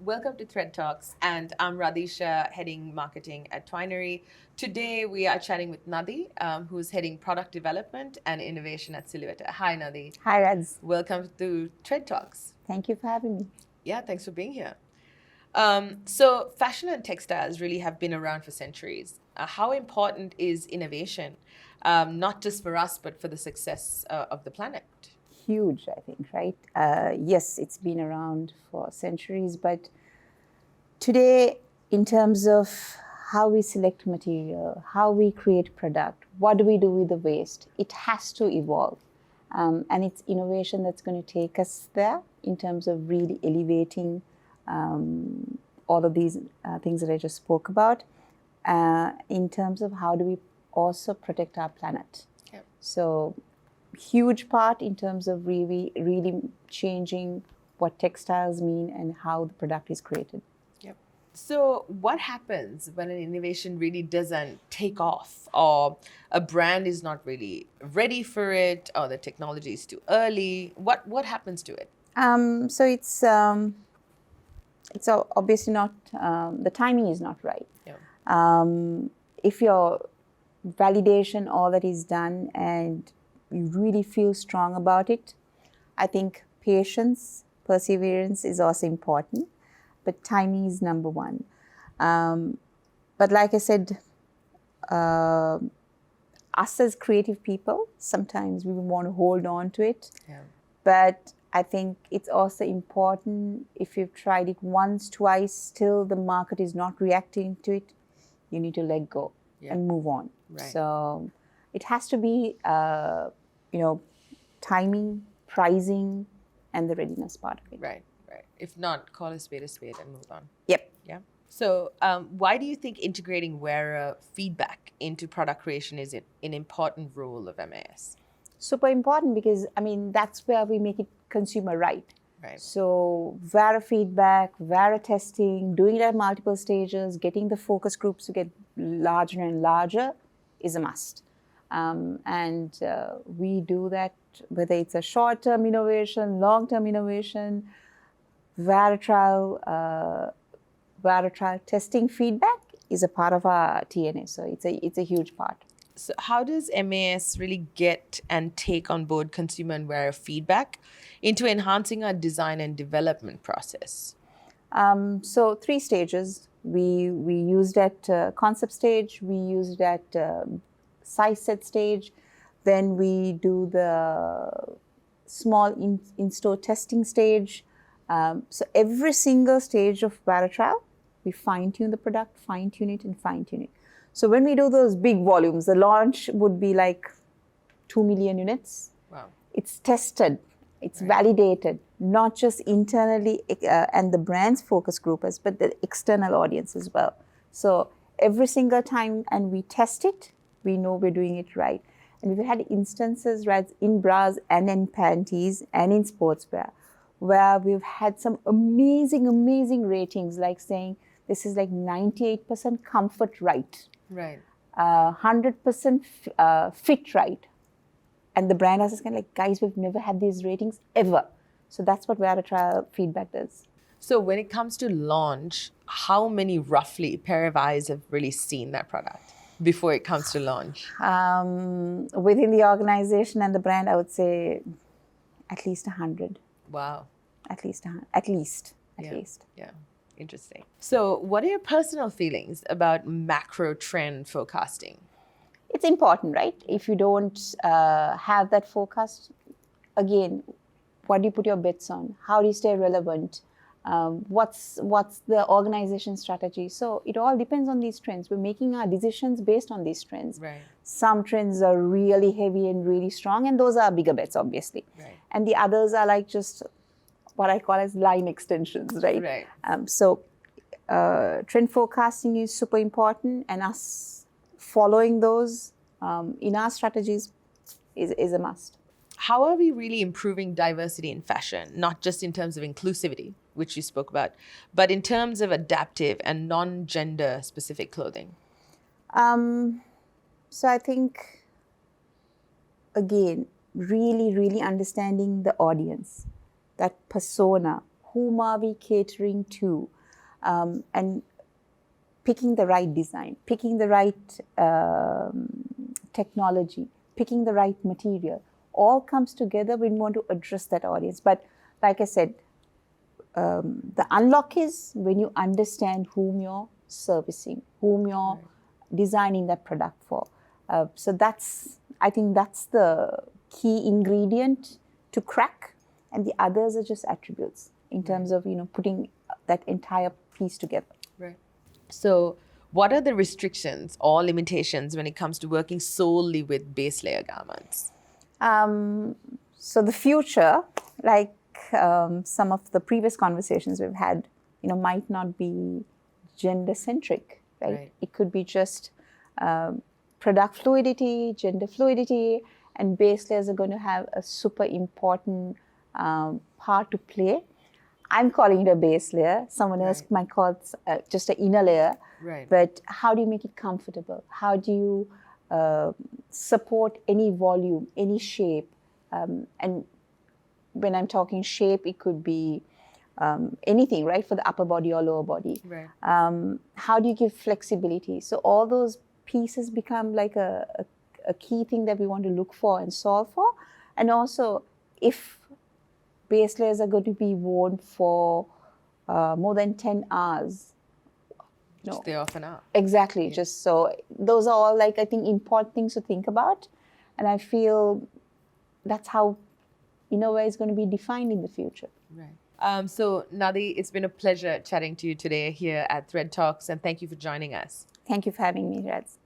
Welcome to Thread Talks, and I'm Radhisha, heading marketing at Twinery. Today we are chatting with Nadi, who's heading product development and innovation at Silhouette. Hi, Nadi. Hi, Rads. Welcome to Thread Talks. Thank you for having me. Yeah, thanks for being here. So fashion and textiles really have been around for centuries. How important is innovation, not just for us, but for the success of the planet? Huge, I think, right? Yes, it's been around for centuries, but today, in terms of how we select material, how we create product, what do we do with the waste, it has to evolve. And it's innovation that's going to take us there in terms of really elevating all of these things that I just spoke about, in terms of how do we also protect our planet. Yep. So, huge part in terms of really changing what textiles mean and how the product is created. Yep. So what happens when an innovation really doesn't take off, or a brand is not really ready for it, or the technology is too early? What happens to it? So it's obviously not, the timing is not right. Yeah. If your validation, all that is done, and you really feel strong about it, I think patience, perseverance is also important, but timing is number one. But like I said, us as creative people, sometimes we want to hold on to it. Yeah. But I think it's also important, if you've tried it once, twice, still the market is not reacting to it, you need to let go and move on. Right. So it has to be, timing, pricing, and the readiness part of it. Right. If not, call a spade and move on. Yep. Yeah. So why do you think integrating wearer feedback into product creation is an important role of MAS? Super important, because, that's where we make it consumer right. Right. So wearer feedback, wearer testing, doing it at multiple stages, getting the focus groups to get larger and larger is a must. And we do that, whether it's a short-term innovation, long-term innovation, wearer trial testing feedback is a part of our TNA. So it's a huge part. So how does MAS really get and take on board consumer and wearer feedback into enhancing our design and development process? So 3 stages. We used at concept stage, we used at size set stage, then we do the small in-store testing stage. So every single stage of wearer trial, we fine-tune the product, fine-tune it. So when we do those big volumes, the launch would be like 2 million units. Wow. It's tested, it's validated, not just internally and the brand's focus groupers, but the external audience as well. So every single time, and we test it, we know we're doing it right. And we've had instances, right, in bras and in panties and in sportswear, where we've had some amazing ratings, like saying this is like 98% comfort right. Right. 100% fit right. And the brand has kind of like, guys, we've never had these ratings ever. So that's what wearer trial feedback does. So when it comes to launch, how many roughly pair of eyes have really seen that product before it comes to launch? Within the organization and the brand, I would say at least 100. Wow. At least 100. At least. Yeah. Interesting. So what are your personal feelings about macro trend forecasting? It's important, right? If you don't have that forecast, again, what do you put your bets on? How do you stay relevant? What's the organization strategy? So it all depends on these trends. We're making our decisions based on these trends. Right. Some trends are really heavy and really strong, and those are bigger bets, obviously. Right. And the others are like just what I call as line extensions, right? Right. So trend forecasting is super important, and us following those in our strategies is a must. How are we really improving diversity in fashion, not just in terms of inclusivity, which you spoke about, but in terms of adaptive and non-gender specific clothing? So I think, again, really understanding the audience, that persona, whom are we catering to? and picking the right design, picking the right technology, picking the right material, all comes together when we want to address that audience. But like I said, the unlock is when you understand whom you're servicing, whom you're designing that product for. So I think that's the key ingredient to crack, and the others are just attributes in terms of putting that entire piece together. Right. So, what are the restrictions or limitations when it comes to working solely with base layer garments? So the future, like some of the previous conversations we've had, might not be gender centric, right? It could be just product fluidity, gender fluidity, and base layers are going to have a super important part to play. I'm calling it a base layer. Someone else might call it just an inner layer. Right. But how do you make it comfortable? How do you support any volume, any shape? And when I'm talking shape, it could be anything, right? For the upper body or lower body. Right. How do you give flexibility? So all those pieces become like a key thing that we want to look for and solve for. And also, if base layers are going to be worn for more than 10 hours. Which they often are. Exactly. Just so those are all I think important things to think about. And I feel that's how innerwear is going to be defined in the future. Right. So Nadi, it's been a pleasure chatting to you today here at Thread Talks, and thank you for joining us. Thank you for having me, Reds.